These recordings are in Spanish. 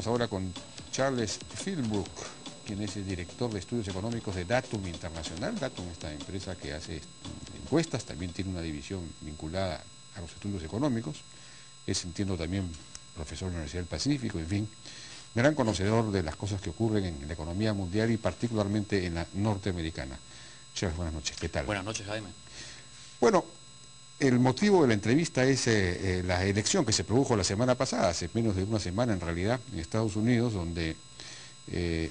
Vamos ahora con Charles Philbrook, quien es el director de estudios económicos de Datum Internacional. Datum, esta empresa que hace encuestas, también tiene una división vinculada a los estudios económicos. Es, entiendo, también profesor de la Universidad del Pacífico, en fin, gran conocedor de las cosas que ocurren en la economía mundial y particularmente en la norteamericana. Charles, buenas noches, ¿qué tal? Buenas noches, Jaime. Bueno, el motivo de la entrevista es la elección que se produjo la semana pasada, hace menos de una semana en realidad, en Estados Unidos, donde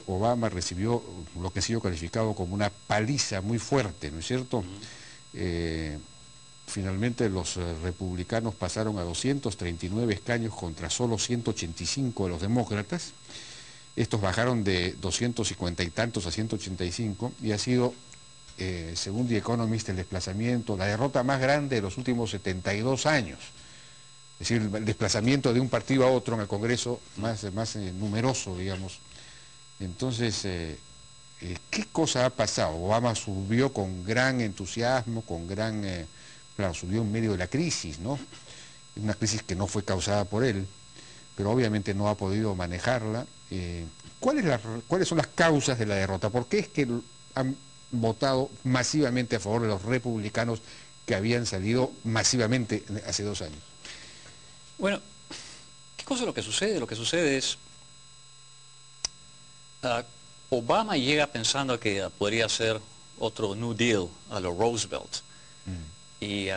Obama recibió lo que ha sido calificado como una paliza muy fuerte, ¿no es cierto? Finalmente los republicanos pasaron a 239 escaños contra solo 185 de los demócratas. Estos bajaron de 250 y tantos a 185 y ha sido, según The Economist, el desplazamiento, la derrota más grande de los últimos 72 años. Es decir, el desplazamiento de un partido a otro en el Congreso más numeroso, digamos. Entonces, ¿qué cosa ha pasado? Obama subió con gran entusiasmo, con gran... claro, subió en medio de la crisis, ¿no? Una crisis que no fue causada por él, pero obviamente no ha podido manejarla. ¿Cuáles son las causas de la derrota? ¿Por qué es que han votado masivamente a favor de los republicanos que habían salido masivamente hace 2 años? Bueno, ¿qué cosa es lo que sucede? Lo que sucede es... Obama llega pensando que podría ser otro New Deal a lo Roosevelt. Y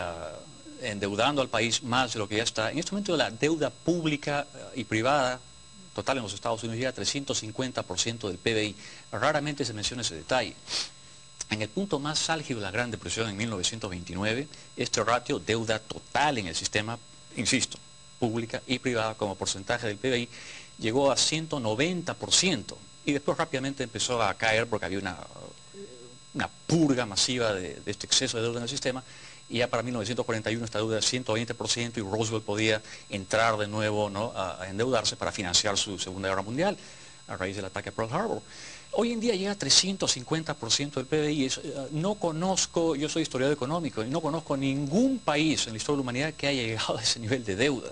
endeudando al país más de lo que ya está. En este momento la deuda pública y privada total en los Estados Unidos llega a 350% del PBI. Raramente se menciona ese detalle. En el punto más álgido de la Gran Depresión en 1929, este ratio deuda total en el sistema, insisto, pública y privada como porcentaje del PBI, llegó a 190%. Y después rápidamente empezó a caer porque había una purga masiva de este exceso de deuda en el sistema. Y ya para 1941 esta deuda era 120% y Roosevelt podía entrar de nuevo, ¿no?, a endeudarse para financiar su Segunda Guerra Mundial a raíz del ataque a Pearl Harbor. Hoy en día llega a 350% del PBI. No conozco, yo soy historiador económico, y no conozco ningún país en la historia de la humanidad que haya llegado a ese nivel de deuda.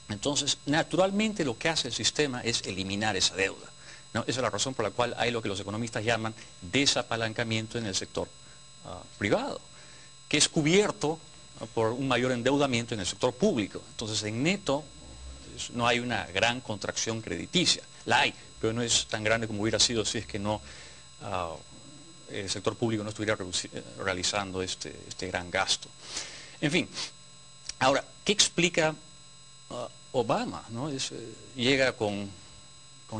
Entonces, naturalmente lo que hace el sistema es eliminar esa deuda, ¿no? Esa es la razón por la cual hay lo que los economistas llaman desapalancamiento en el sector privado, que es cubierto por un mayor endeudamiento en el sector público. Entonces, en neto, no hay una gran contracción crediticia. La hay, pero no es tan grande como hubiera sido si es que no, el sector público no estuviera realizando este gran gasto. En fin, ahora, ¿qué explica Obama, ¿no? Llega con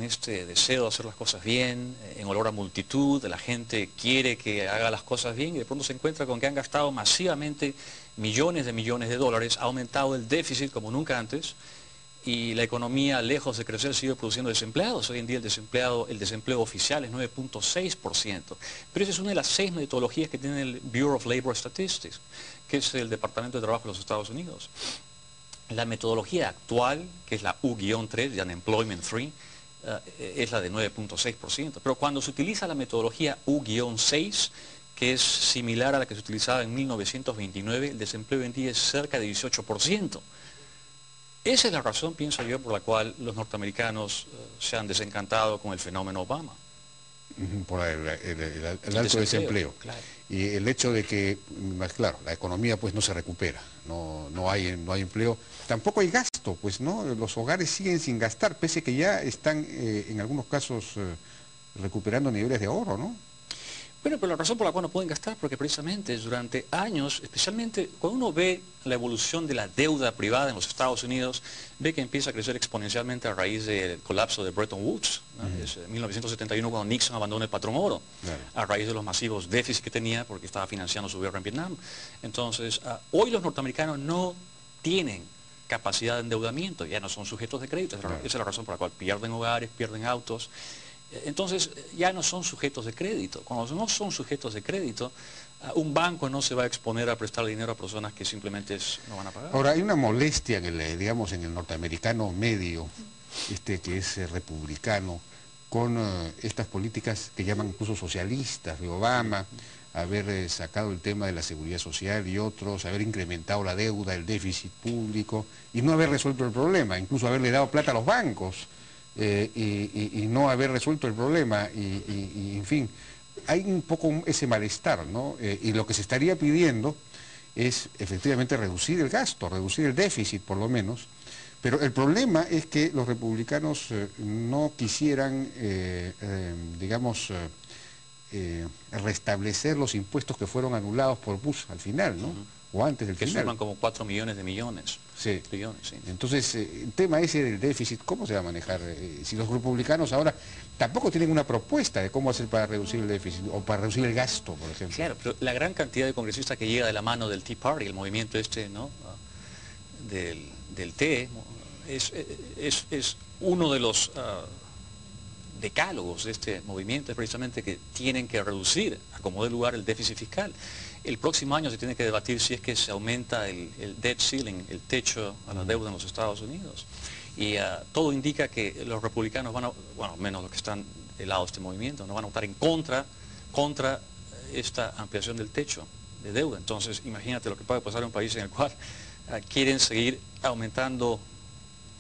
este deseo de hacer las cosas bien, en olor a multitud, la gente quiere que haga las cosas bien y de pronto se encuentra con que han gastado masivamente millones de dólares, ha aumentado el déficit como nunca antes y la economía, lejos de crecer, sigue produciendo desempleados. Hoy en día el desempleo oficial es 9.6%, pero esa es una de las 6 metodologías que tiene el Bureau of Labor Statistics, que es el Departamento de Trabajo de los Estados Unidos. La metodología actual, que es la U-3, de Unemployment 3, es la de 9.6%, pero cuando se utiliza la metodología U-6, que es similar a la que se utilizaba en 1929, el desempleo hoy en día es cerca de 18%. Esa es la razón, pienso yo, por la cual los norteamericanos se han desencantado con el fenómeno Obama. Por el alto desempleo. Claro. Y el hecho de que, claro, la economía pues no se recupera, no hay empleo, tampoco hay gasto, pues no, los hogares siguen sin gastar, pese que ya están en algunos casos recuperando niveles de ahorro, ¿no? Bueno, pero la razón por la cual no pueden gastar, porque precisamente durante años, especialmente cuando uno ve la evolución de la deuda privada en los Estados Unidos, ve que empieza a crecer exponencialmente a raíz del colapso de Bretton Woods, ¿no? Es 1971 cuando Nixon abandonó el patrón oro, a raíz de los masivos déficits que tenía porque estaba financiando su guerra en Vietnam. Entonces, hoy los norteamericanos no tienen capacidad de endeudamiento, ya no son sujetos de crédito, esa es la razón por la cual pierden hogares, pierden autos. Entonces ya no son sujetos de crédito. Cuando no son sujetos de crédito, un banco no se va a exponer a prestar dinero a personas que simplemente no van a pagar. Ahora, hay una molestia en el norteamericano medio, que es republicano, con estas políticas que llaman incluso socialistas de Obama, haber sacado el tema de la seguridad social y otros, haber incrementado la deuda, el déficit público y no haber resuelto el problema, incluso haberle dado plata a los bancos. y no haber resuelto el problema, y en fin, hay un poco ese malestar, ¿no? Y lo que se estaría pidiendo es efectivamente reducir el gasto, reducir el déficit por lo menos, pero el problema es que los republicanos no quisieran, digamos, restablecer los impuestos que fueron anulados por Bush al final, ¿no? O antes del final. Que suman como 4 millones de millones. Sí. Trillones, sí. Entonces, el tema ese del déficit, ¿cómo se va a manejar? Si los republicanos ahora tampoco tienen una propuesta de cómo hacer para reducir el déficit o para reducir el gasto, por ejemplo. Claro, pero la gran cantidad de congresistas que llega de la mano del Tea Party, el movimiento este, ¿no? Del té, es uno de los decálogos de este movimiento, es precisamente que tienen que reducir, a como dé lugar, el déficit fiscal. El próximo año se tiene que debatir si es que se aumenta el debt ceiling, el techo a la deuda en los Estados Unidos. Y todo indica que los republicanos van a, bueno, menos los que están del lado de este movimiento, no van a votar en contra esta ampliación del techo de deuda. Entonces, imagínate lo que puede pasar en un país en el cual quieren seguir aumentando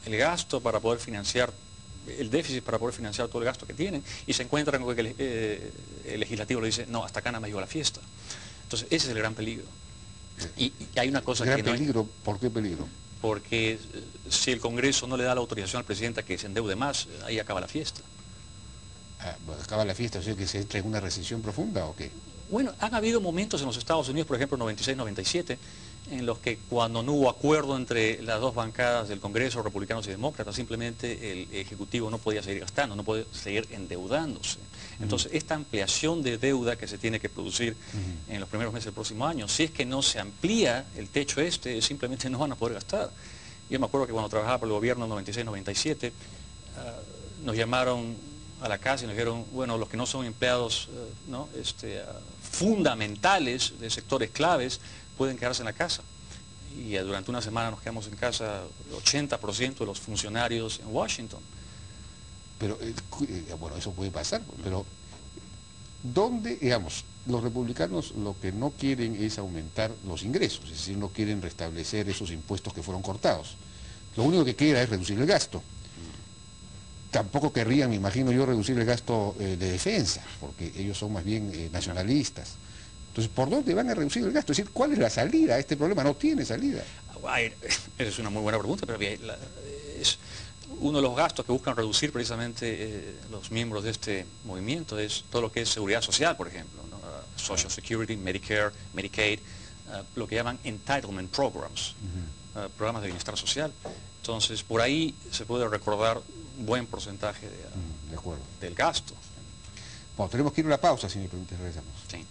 el gasto para poder financiar el déficit, para poder financiar todo el gasto que tienen, y se encuentran con que el legislativo le dice, no, hasta acá nada más llegó la fiesta. Entonces, ese es el gran peligro. Y hay una cosa ¿Gran que no peligro? ¿Por qué peligro? Porque si el Congreso no le da la autorización al presidente a que se endeude más, ahí acaba la fiesta. Bueno, acaba la fiesta, o sea que se entra en una recesión profunda, ¿o qué? Bueno, han habido momentos en los Estados Unidos, por ejemplo, 96-97, en los que cuando no hubo acuerdo entre las dos bancadas del Congreso, republicanos y demócratas, simplemente el Ejecutivo no podía seguir gastando, no podía seguir endeudándose. Entonces, esta ampliación de deuda que se tiene que producir en los primeros meses del próximo año, si es que no se amplía el techo simplemente no van a poder gastar. Yo me acuerdo que cuando trabajaba para el gobierno en 96-97, nos llamaron a la casa y nos dijeron, bueno, los que no son empleados fundamentales de sectores claves pueden quedarse en la casa. Y durante una semana nos quedamos en casa el 80% de los funcionarios en Washington. Pero, bueno, eso puede pasar, pero ¿dónde, digamos, los republicanos lo que no quieren es aumentar los ingresos, es decir, no quieren restablecer esos impuestos que fueron cortados? Lo único que queda es reducir el gasto. Tampoco querrían, me imagino yo, reducir el gasto de defensa, porque ellos son más bien nacionalistas. Entonces, ¿por dónde van a reducir el gasto? Es decir, ¿cuál es la salida a este problema? No tiene salida. Esa es una muy buena pregunta, pero es uno de los gastos que buscan reducir precisamente los miembros de este movimiento es todo lo que es seguridad social, por ejemplo, ¿no? Social Security, Medicare, Medicaid, lo que llaman entitlement programs, programas de bienestar social. Entonces, por ahí se puede recordar un buen porcentaje De acuerdo. del gasto. Bueno, tenemos que ir a una pausa, si me permite, regresamos. Sí.